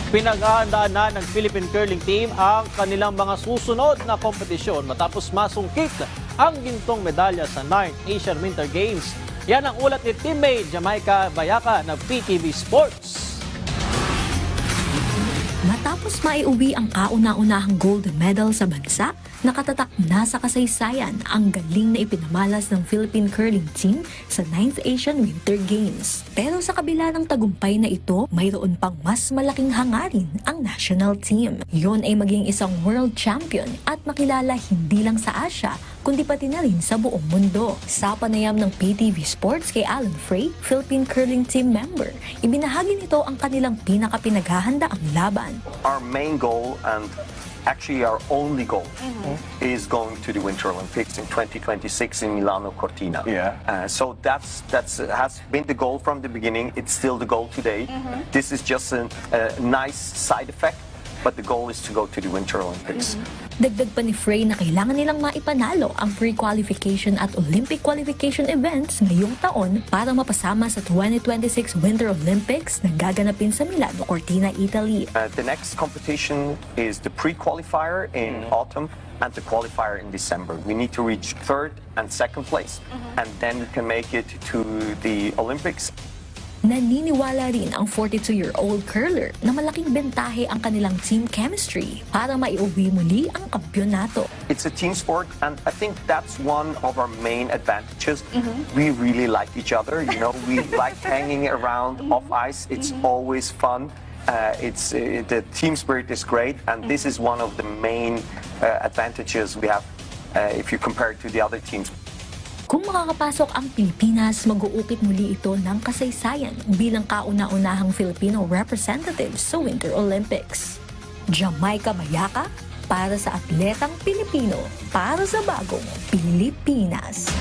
Pinag-ahandaan na ng Philippine Curling Team ang kanilang mga susunod na kompetisyon matapos masungkit ang gintong medalya sa 9th Asian Winter Games. Yan ang ulat ni teammate Jamaica Bayaka ng PTV Sports. Matapos maiuwi ang kauna-unahang gold medal sa bansa, nakatatak na sa kasaysayan ang galing na ipinamalas ng Philippine Curling Team sa 9th Asian Winter Games. Pero sa kabila ng tagumpay na ito, mayroon pang mas malaking hangarin ang national team. Yon ay maging isang world champion at makilala hindi lang sa Asia, kundi pati na rin sa buong mundo. Sa panayam ng PTV Sports kay Alan Frey, Philippine Curling Team member, ibinahagi nito ang kanilang pinakapinaghahandaang laban. Our main goal and actually our only goal is going to the Winter Olympics in 2026 in Milano Cortina. Yeah. So that's has been the goal from the beginning. It's still the goal today. This is just a nice side effect, but the goal is to go to the Winter Olympics. Dagdag pa ni Frey na kailangan nilang maipanalo ang pre-qualification at Olympic qualification events ngayong taon para mapasama sa 2026 Winter Olympics na gaganapin sa Milano Cortina, Italy. The next competition is the pre-qualifier in autumn and the qualifier in December. We need to reach third and second place, and then we can make it to the Olympics. Naniniwala rin ang 42-year-old curler na malaking bentahe ang kanilang team chemistry para maiuwi muli ang kampyonato. It's a team sport, and I think that's one of our main advantages. We really like each other. You know, we like hanging around off ice. It's always fun. The team spirit is great, and this is one of the main advantages we have if you compare it to the other teams. Kung makakapasok ang Pilipinas, mag-uukit muli ito ng kasaysayan bilang kauna-unahang Filipino representative sa Winter Olympics. Jamaica Bayaka para sa atletang Pilipino, para sa bagong Pilipinas.